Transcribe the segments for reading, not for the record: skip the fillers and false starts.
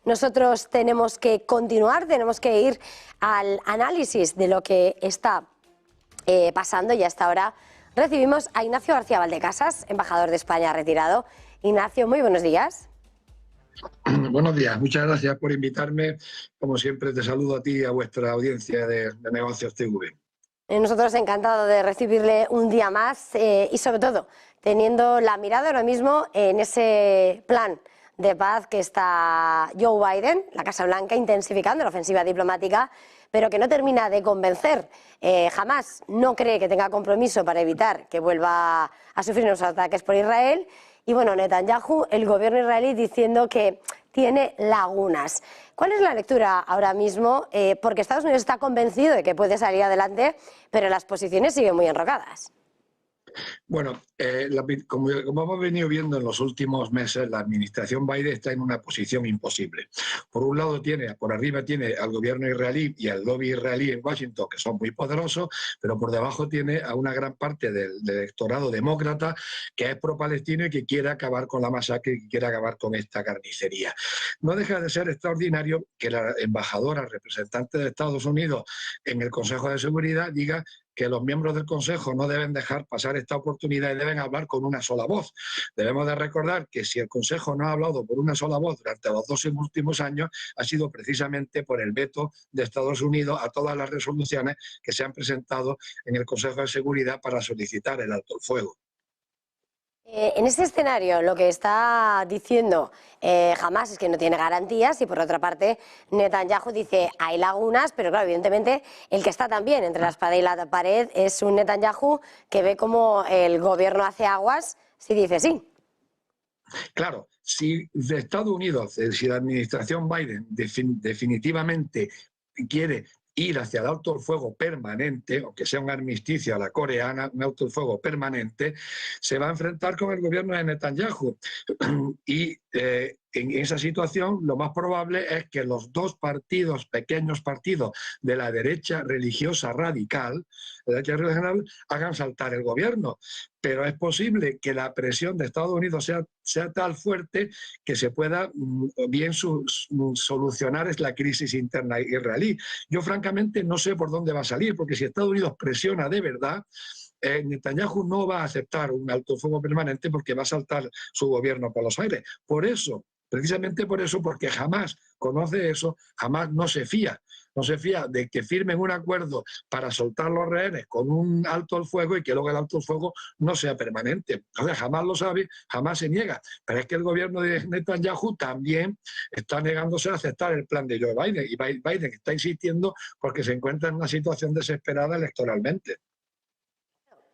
nosotros tenemos que continuar, tenemos que ir al análisis de lo que está pasando y hasta ahora recibimos a Ignacio García Valdecasas, embajador de España retirado. Ignacio, muy buenos días. Buenos días, muchas gracias por invitarme. Como siempre te saludo a ti y a vuestra audiencia de Negocios TV. Nosotros encantados de recibirle un día más y sobre todo teniendo la mirada ahora mismo en ese plan de paz que está Joe Biden, la Casa Blanca, intensificando la ofensiva diplomática, pero que no termina de convencer. Jamás no cree que tenga compromiso para evitar que vuelva a sufrir unos ataques por Israel. Y bueno, Netanyahu, el gobierno israelí, diciendo que tiene lagunas. ¿Cuál es la lectura ahora mismo? Porque Estados Unidos está convencido de que puede salir adelante, pero las posiciones siguen muy enrocadas. Bueno, como hemos venido viendo en los últimos meses, la administración Biden está en una posición imposible. Por un lado, por arriba tiene al gobierno israelí y al lobby israelí en Washington, que son muy poderosos, pero por debajo tiene a una gran parte del electorado demócrata que es pro-palestino y que quiere acabar con la masacre y que quiere acabar con esta carnicería. No deja de ser extraordinario que la embajadora representante de Estados Unidos en el Consejo de Seguridad diga que los miembros del Consejo no deben dejar pasar esta oportunidad y deben hablar con una sola voz. Debemos de recordar que si el Consejo no ha hablado por una sola voz durante los 2 últimos años, ha sido precisamente por el veto de Estados Unidos a todas las resoluciones que se han presentado en el Consejo de Seguridad para solicitar el alto el fuego. En este escenario lo que está diciendo Hamás es que no tiene garantías y por otra parte Netanyahu dice hay lagunas, pero claro, evidentemente el que está también entre la espada y la pared es un Netanyahu que ve como el gobierno hace aguas si dice sí. Claro, si de Estados Unidos, si la administración Biden definitivamente quiere ir hacia el alto el fuego permanente, aunque sea un armisticio a la coreana, un alto el fuego permanente, se va a enfrentar con el gobierno de Netanyahu. Y en esa situación lo más probable es que los dos pequeños partidos de la derecha religiosa radical, hagan saltar el gobierno. Pero es posible que la presión de Estados Unidos sea tal fuerte que se pueda bien solucionar la crisis interna israelí. Yo francamente no sé por dónde va a salir, porque si Estados Unidos presiona de verdad, Netanyahu no va a aceptar un alto fuego permanente porque va a saltar su gobierno por los aires. Por eso, precisamente por eso, porque jamás conoce eso, jamás no se fía. No se fía de que firmen un acuerdo para soltar los rehenes con un alto el fuego y que luego el alto el fuego no sea permanente. Entonces jamás lo sabe, jamás se niega. Pero es que el gobierno de Netanyahu también está negándose a aceptar el plan de Joe Biden. Y Biden está insistiendo porque se encuentra en una situación desesperada electoralmente.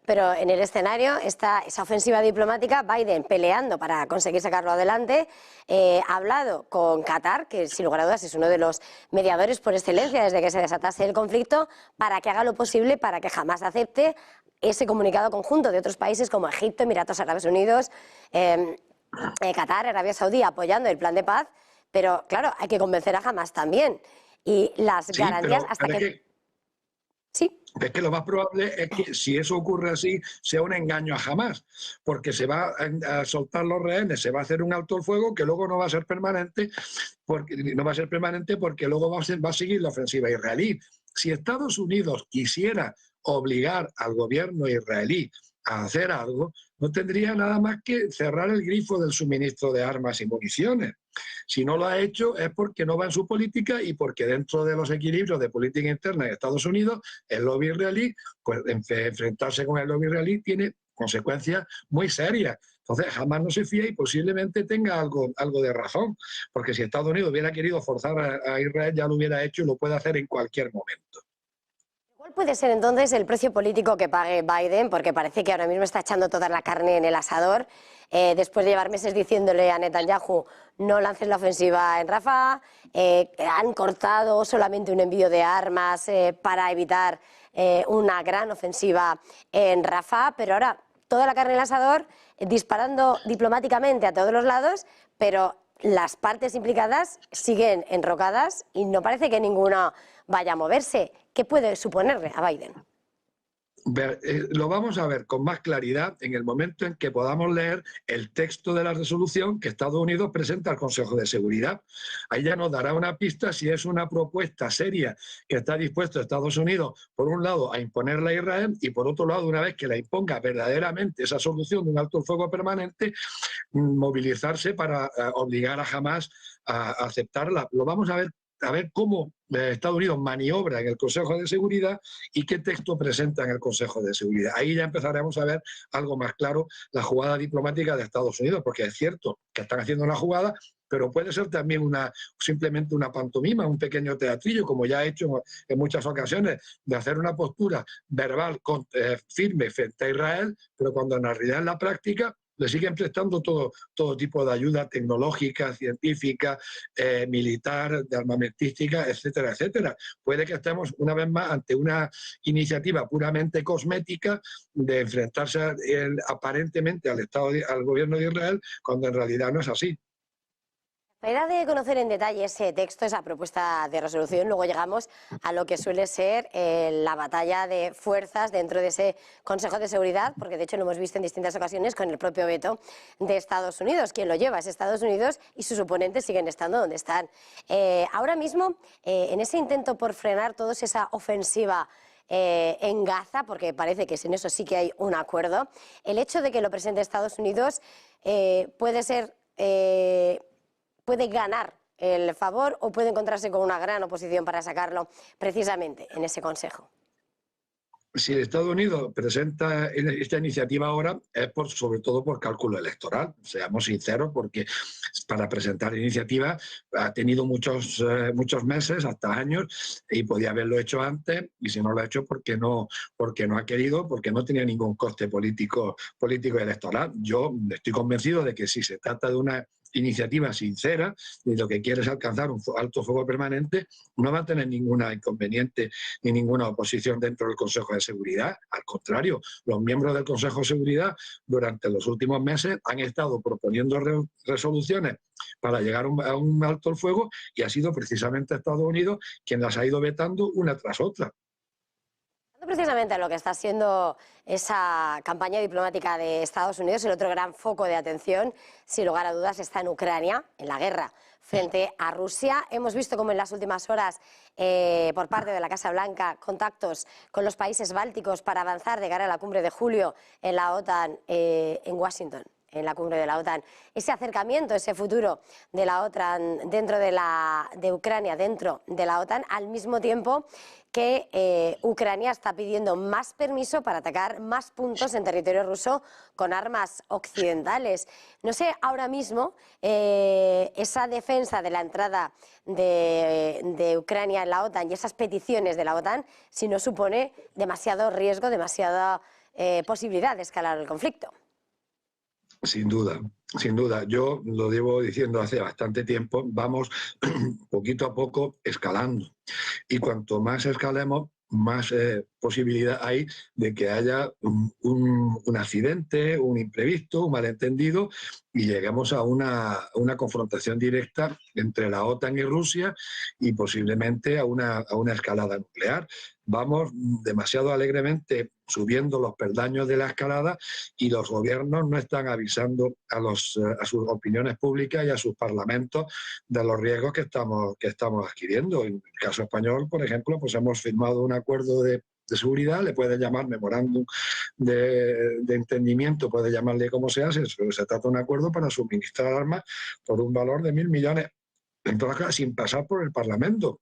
Pero en el escenario está esa ofensiva diplomática, Biden peleando para conseguir sacarlo adelante, ha hablado con Qatar, que sin lugar a dudas es uno de los mediadores por excelencia desde que se desatase el conflicto, para que haga lo posible para que jamás acepte ese comunicado conjunto de otros países como Egipto, Emiratos Árabes Unidos, Qatar, Arabia Saudí apoyando el plan de paz, pero claro, hay que convencer a Hamás también. Y las garantías hasta que... Sí. Es que lo más probable es que si eso ocurre así, sea un engaño a Hamás, porque se va a soltar los rehenes, se va a hacer un alto el fuego que luego no va a ser permanente, porque luego va a seguir la ofensiva israelí. Si Estados Unidos quisiera obligar al gobierno israelí a hacer algo, no tendría nada más que cerrar el grifo del suministro de armas y municiones. Si no lo ha hecho es porque no va en su política y porque dentro de los equilibrios de política interna de Estados Unidos, el lobby israelí, pues enfrentarse con el lobby israelí tiene consecuencias muy serias. Entonces jamás no se fía y posiblemente tenga algo de razón, porque si Estados Unidos hubiera querido forzar a Israel ya lo hubiera hecho y lo puede hacer en cualquier momento. ¿Cuál puede ser entonces el precio político que pague Biden? Porque parece que ahora mismo está echando toda la carne en el asador. Después de llevar meses diciéndole a Netanyahu no lances la ofensiva en Rafah, han cortado solamente un envío de armas para evitar una gran ofensiva en Rafah, pero ahora toda la carne en el asador, disparando diplomáticamente a todos los lados, pero las partes implicadas siguen enrocadas y no parece que ninguna vaya a moverse. ¿Qué puede suponerle a Biden? Lo vamos a ver con más claridad en el momento en que podamos leer el texto de la resolución que Estados Unidos presenta al Consejo de Seguridad. Ahí ya nos dará una pista si es una propuesta seria que está dispuesto Estados Unidos, por un lado, a imponerla a Israel y, por otro lado, una vez que la imponga verdaderamente esa solución de un alto el fuego permanente, movilizarse para obligar a Hamás a aceptarla. Lo vamos a ver cómo Estados Unidos maniobra en el Consejo de Seguridad y qué texto presenta en el Consejo de Seguridad. Ahí ya empezaremos a ver algo más claro la jugada diplomática de Estados Unidos, porque es cierto que están haciendo una jugada, pero puede ser también simplemente una pantomima, un pequeño teatrillo, como ya ha hecho en muchas ocasiones, de hacer una postura verbal firme frente a Israel, pero cuando en realidad en la práctica le siguen prestando todo tipo de ayuda tecnológica, científica, militar, de armamentística, etcétera, etcétera. Puede que estemos una vez más ante una iniciativa puramente cosmética de enfrentarse aparentemente al gobierno de Israel, cuando en realidad no es así. A la idea de conocer en detalle ese texto, esa propuesta de resolución, luego llegamos a lo que suele ser la batalla de fuerzas dentro de ese Consejo de Seguridad, porque de hecho lo hemos visto en distintas ocasiones con el propio veto de Estados Unidos. Quien lo lleva es Estados Unidos y sus oponentes siguen estando donde están. Ahora mismo, en ese intento por frenar toda esa ofensiva en Gaza, porque parece que en eso sí que hay un acuerdo, el hecho de que lo presente Estados Unidos puede ser... puede ganar el favor o puede encontrarse con una gran oposición para sacarlo precisamente en ese Consejo. Si Estados Unidos presenta esta iniciativa ahora es sobre todo por cálculo electoral, seamos sinceros, porque para presentar iniciativas ha tenido muchos meses, hasta años, y podía haberlo hecho antes, y si no lo ha hecho porque no ha querido, porque no tenía ningún coste político electoral. Yo estoy convencido de que si se trata de una iniciativa sincera y lo que quiere es alcanzar un alto fuego permanente, no va a tener ninguna inconveniente ni ninguna oposición dentro del Consejo de Seguridad. Al contrario, los miembros del Consejo de Seguridad durante los últimos meses han estado proponiendo resoluciones para llegar a un alto el fuego y ha sido precisamente Estados Unidos quien las ha ido vetando una tras otra. Precisamente lo que está siendo esa campaña diplomática de Estados Unidos, el otro gran foco de atención, sin lugar a dudas, está en Ucrania, en la guerra frente a Rusia. Hemos visto como en las últimas horas, por parte de la Casa Blanca, contactos con los países bálticos para avanzar de cara a la cumbre de julio en la OTAN en Washington. En la cumbre de la OTAN, ese acercamiento, ese futuro de la OTAN dentro de Ucrania, dentro de la OTAN, al mismo tiempo que Ucrania está pidiendo más permiso para atacar más puntos en territorio ruso con armas occidentales. No sé ahora mismo esa defensa de la entrada de Ucrania en la OTAN y esas peticiones de la OTAN, si no supone demasiado riesgo, demasiada posibilidad de escalar el conflicto. Sin duda, sin duda. Yo lo llevo diciendo hace bastante tiempo, vamos poquito a poco escalando. Y cuanto más escalemos, más posibilidad hay de que haya un accidente, un imprevisto, un malentendido y lleguemos a una confrontación directa entre la OTAN y Rusia y posiblemente a una escalada nuclear. Vamos demasiado alegremente subiendo los peldaños de la escalada y los gobiernos no están avisando a sus opiniones públicas y a sus parlamentos de los riesgos que estamos adquiriendo. En el caso español, por ejemplo, pues hemos firmado un acuerdo de seguridad, le puede llamar memorándum de entendimiento, puede llamarle como sea, pero se trata de un acuerdo para suministrar armas por un valor de 1.000 millones, en todas casos, sin pasar por el Parlamento,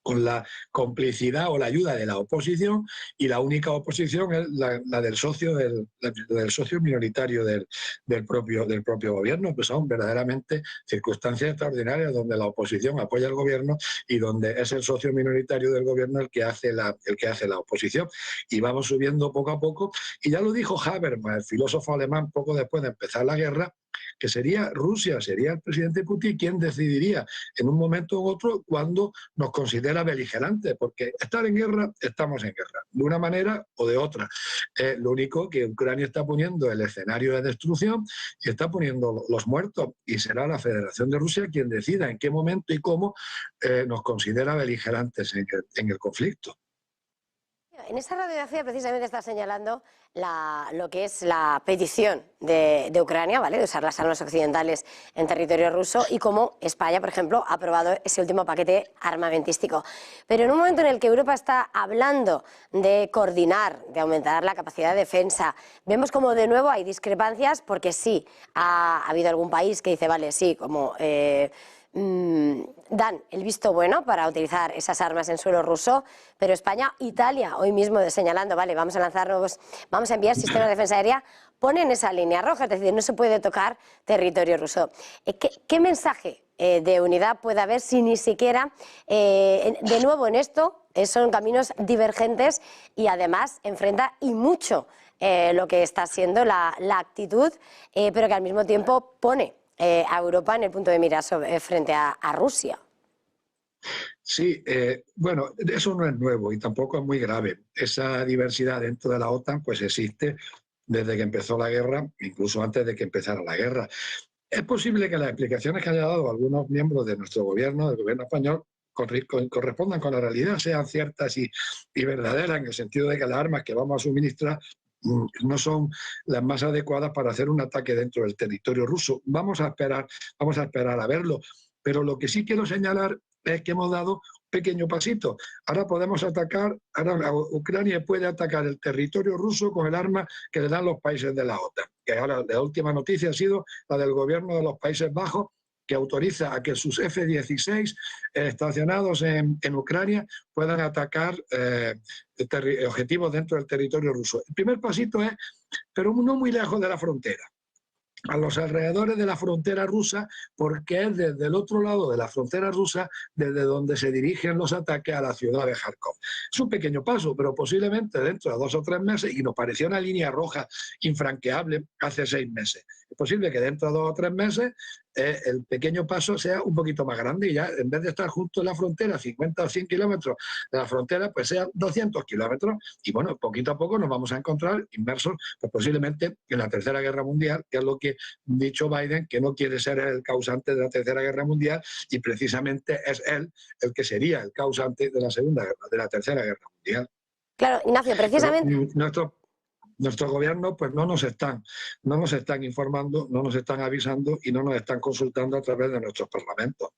con la complicidad o la ayuda de la oposición, y la única oposición es la del socio minoritario del propio gobierno. Pues son verdaderamente circunstancias extraordinarias donde la oposición apoya al gobierno y donde es el socio minoritario del gobierno el que hace la oposición. Y vamos subiendo poco a poco, y ya lo dijo Habermas, el filósofo alemán, poco después de empezar la guerra, que sería Rusia, sería el presidente Putin quien decidiría en un momento u otro cuando nos considera beligerantes, porque estar en guerra, estamos en guerra, de una manera o de otra. Lo único que Ucrania está poniendo el escenario de destrucción y está poniendo los muertos, y será la Federación de Rusia quien decida en qué momento y cómo nos considera beligerantes en el conflicto. En esa radiografía precisamente está señalando lo que es la petición de Ucrania, ¿vale?, de usar las armas occidentales en territorio ruso y cómo España, por ejemplo, ha aprobado ese último paquete armamentístico. Pero en un momento en el que Europa está hablando de coordinar, de aumentar la capacidad de defensa, vemos como de nuevo hay discrepancias porque sí, ha habido algún país que dice, vale, sí, como... dan el visto bueno para utilizar esas armas en suelo ruso, pero España, Italia, hoy mismo señalando, vale, vamos a enviar sistemas de defensa aérea, ponen esa línea roja, es decir, no se puede tocar territorio ruso. ¿Qué mensaje de unidad puede haber si ni siquiera, de nuevo en esto, son caminos divergentes y además enfrenta y mucho lo que está siendo la actitud, pero que al mismo tiempo pone a Europa en el punto de mira frente a Rusia? Sí, bueno, eso no es nuevo y tampoco es muy grave. Esa diversidad dentro de la OTAN pues existe desde que empezó la guerra, incluso antes de que empezara la guerra. Es posible que las explicaciones que haya dado algunos miembros de nuestro gobierno, del gobierno español, correspondan con la realidad, sean ciertas y verdaderas, en el sentido de que las armas que vamos a suministrar no son las más adecuadas para hacer un ataque dentro del territorio ruso. Vamos a esperar a verlo. Pero lo que sí quiero señalar es que hemos dado un pequeño pasito. Ahora podemos atacar, ahora Ucrania puede atacar el territorio ruso con el arma que le dan los países de la OTAN. Que ahora la última noticia ha sido la del gobierno de los Países Bajos, que autoriza a que sus F-16 estacionados en Ucrania puedan atacar objetivos dentro del territorio ruso. El primer pasito es, pero no muy lejos de la frontera, a los alrededores de la frontera rusa, porque es desde el otro lado de la frontera rusa desde donde se dirigen los ataques a la ciudad de Kharkov. Es un pequeño paso, pero posiblemente dentro de 2 o 3 meses, y nos parecía una línea roja infranqueable hace 6 meses, es posible que dentro de 2 o 3 meses el pequeño paso sea un poquito más grande y ya en vez de estar justo en la frontera, 50 o 100 kilómetros de la frontera, pues sean 200 kilómetros y bueno, poquito a poco nos vamos a encontrar inmersos pues posiblemente en la Tercera Guerra Mundial, que es lo que ha dicho Biden, que no quiere ser el causante de la Tercera Guerra Mundial y precisamente es él el que sería el causante de la Tercera Guerra Mundial. Claro, Ignacio, precisamente... Pero nuestro gobierno pues no nos están informando, no nos están avisando y no nos están consultando a través de nuestros parlamentos.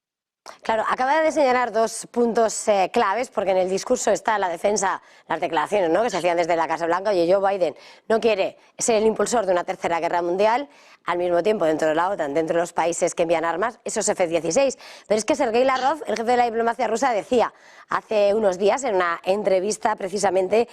Claro, acaba de señalar 2 puntos claves, porque en el discurso está la defensa, las declaraciones, ¿no?, que se hacían desde la Casa Blanca. Oye, Joe Biden no quiere ser el impulsor de una tercera guerra mundial, al mismo tiempo dentro de la OTAN, dentro de los países que envían armas, esos F-16. Pero es que Sergei Lavrov, el jefe de la diplomacia rusa, decía hace unos días en una entrevista precisamente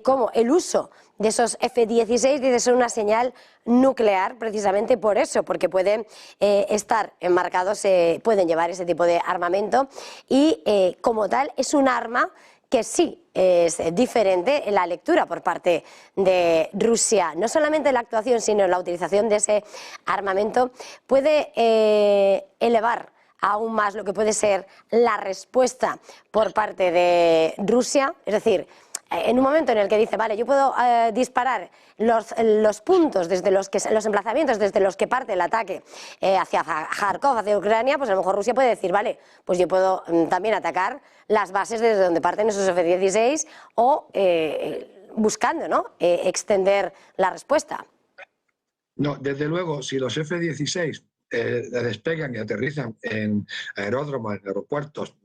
cómo el uso de esos F-16 dice ser una señal nuclear, precisamente por eso, porque pueden estar enmarcados, pueden llevar ese tipo de armamento y como tal es un arma que sí es diferente en la lectura por parte de Rusia. No solamente la actuación, sino la utilización de ese armamento puede elevar aún más lo que puede ser la respuesta por parte de Rusia, es decir, en un momento en el que dice, vale, yo puedo disparar los puntos, desde los emplazamientos desde los que parte el ataque hacia Kharkov, hacia Ucrania, pues a lo mejor Rusia puede decir, vale, pues yo puedo también atacar las bases desde donde parten esos F-16 o buscando, ¿no?, extender la respuesta. No, desde luego, si los F-16 despegan y aterrizan en aeródromos, en aeropuertos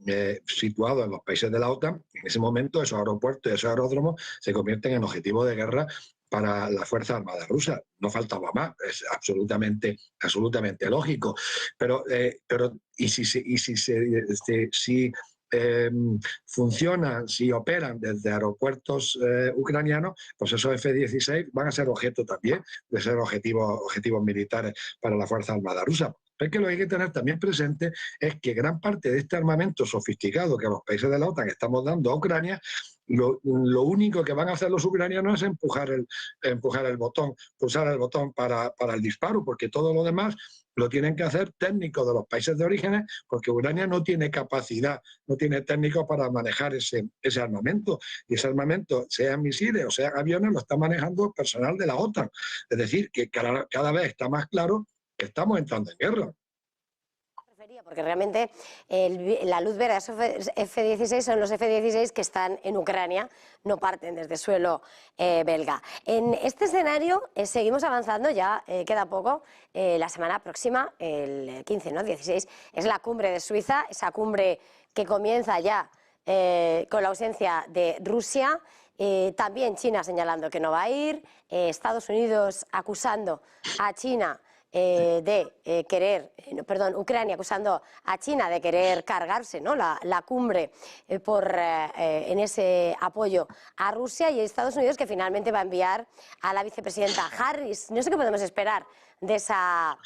situados en los países de la OTAN, en ese momento esos aeropuertos y esos aeródromos se convierten en objetivo de guerra para las Fuerzas Armadas rusas. No faltaba más, es absolutamente lógico. Pero si funcionan, si operan desde aeropuertos ucranianos, pues esos F-16 van a ser objeto también de ser objetivos militares para la Fuerza Armada rusa. Pero que lo que hay que tener también presente es que gran parte de este armamento sofisticado que los países de la OTAN estamos dando a Ucrania, lo único que van a hacer los ucranianos es empujar el botón, pulsar el botón para el disparo, porque todo lo demás lo tienen que hacer técnicos de los países de orígenes, porque Ucrania no tiene capacidad, no tiene técnicos para manejar ese armamento. Y ese armamento, sean misiles o sean aviones, lo está manejando personal de la OTAN. Es decir, que cada vez está más claro que estamos entrando en guerra. porque realmente la luz verde de esos F-16 son los F-16 que están en Ucrania, no parten desde suelo belga. En este escenario seguimos avanzando, ya queda poco, la semana próxima, el 15, ¿no? 16, es la cumbre de Suiza, esa cumbre que comienza ya con la ausencia de Rusia. También China señalando que no va a ir, Estados Unidos acusando a China Ucrania acusando a China de querer cargarse, ¿no?, la cumbre en ese apoyo a Rusia, y Estados Unidos que finalmente va a enviar a la vicepresidenta Harris. No sé qué podemos esperar de esa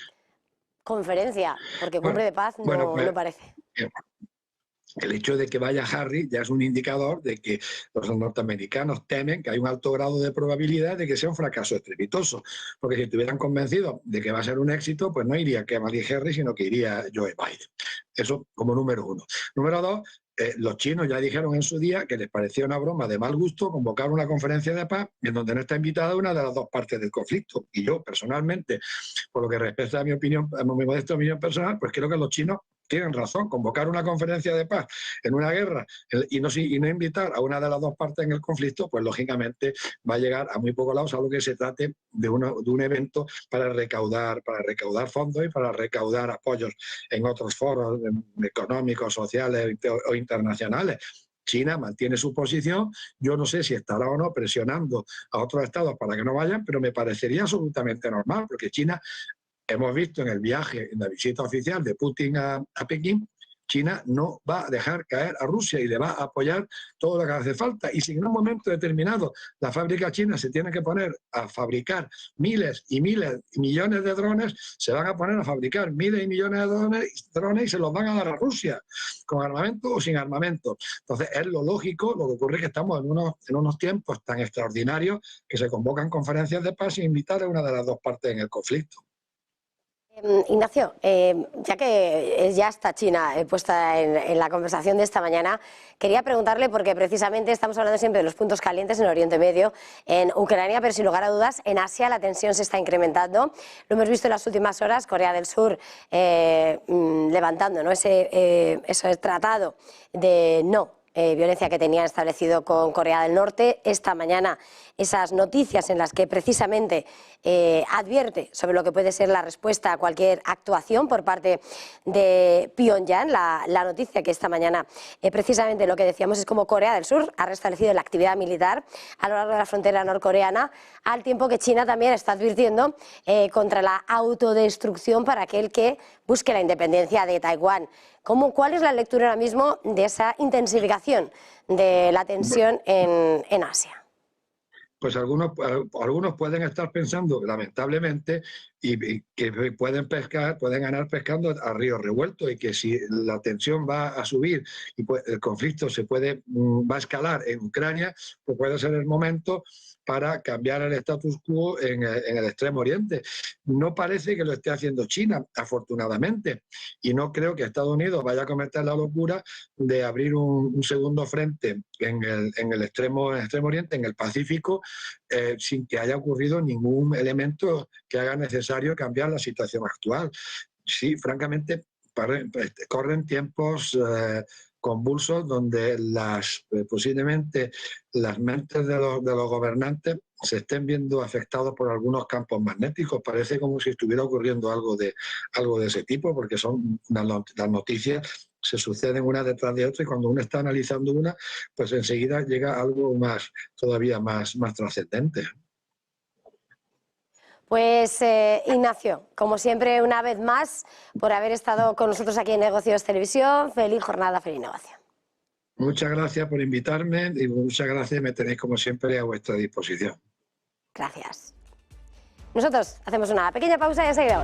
conferencia, porque cumbre de paz no parece. El hecho de que vaya Harry ya es un indicador de que los norteamericanos temen que hay un alto grado de probabilidad de que sea un fracaso estrepitoso, porque si estuvieran convencidos de que va a ser un éxito, pues no iría Kamala Harris, sino que iría Joe Biden. Eso como número uno. Número dos, los chinos ya dijeron en su día que les parecía una broma de mal gusto convocar una conferencia de paz en donde no está invitada una de las dos partes del conflicto. Y yo, personalmente, por lo que respecta a mi opinión, a mi modesta opinión personal, pues creo que los chinos tienen razón. Convocar una conferencia de paz en una guerra y no invitar a una de las dos partes en el conflicto, pues lógicamente va a llegar a muy poco lado, salvo que se trate de un evento para recaudar fondos y para recaudar apoyos en otros foros económicos, sociales o internacionales. China mantiene su posición, yo no sé si estará o no presionando a otros estados para que no vayan, pero me parecería absolutamente normal, porque China, hemos visto en el viaje, en la visita oficial de Putin a Pekín, China no va a dejar caer a Rusia y le va a apoyar todo lo que hace falta. Y si en un momento determinado la fábrica china se tiene que poner a fabricar miles y miles y millones de drones, se van a poner a fabricar miles y millones de drones y se los van a dar a Rusia, con armamento o sin armamento. Entonces es lo lógico. Lo que ocurre es que estamos en unos tiempos tan extraordinarios que se convocan conferencias de paz sin invitar a una de las dos partes en el conflicto. Ignacio, ya que ya está China puesta en la conversación de esta mañana, quería preguntarle, porque precisamente estamos hablando siempre de los puntos calientes en Oriente Medio, en Ucrania, pero sin lugar a dudas en Asia la tensión se está incrementando. Lo hemos visto en las últimas horas, Corea del Sur levantando, ¿no?, ese tratado de no violencia que tenían establecido con Corea del Norte. Esta mañana esas noticias en las que precisamente advierte sobre lo que puede ser la respuesta a cualquier actuación por parte de Pyongyang. La noticia que esta mañana precisamente lo que decíamos es cómo Corea del Sur ha restablecido la actividad militar a lo largo de la frontera norcoreana, al tiempo que China también está advirtiendo contra la autodestrucción para aquel que busque la independencia de Taiwán. ¿Cuál es la lectura ahora mismo de esa intensificación de la tensión en Asia? Pues algunos pueden estar pensando, lamentablemente, y que pueden ganar pescando a río revuelto, y que si la tensión va a subir y el conflicto va a escalar en Ucrania, pues puede ser el momento para cambiar el status quo en el Extremo Oriente. No parece que lo esté haciendo China, afortunadamente, y no creo que Estados Unidos vaya a cometer la locura de abrir un segundo frente en el Extremo Oriente, en el Pacífico, sin que haya ocurrido ningún elemento que haga necesario cambiar la situación actual. Sí, francamente, corren tiempos convulsos donde posiblemente las mentes de los gobernantes se estén viendo afectados por algunos campos magnéticos. Parece como si estuviera ocurriendo algo de ese tipo, porque son las noticias se suceden una detrás de otra, y cuando uno está analizando una, pues enseguida llega algo todavía más trascendente. Pues Ignacio, como siempre, una vez más, por haber estado con nosotros aquí en Negocios Televisión, feliz jornada, feliz negocio. Muchas gracias por invitarme y muchas gracias, me tenéis como siempre a vuestra disposición. Gracias. Nosotros hacemos una pequeña pausa y enseguida.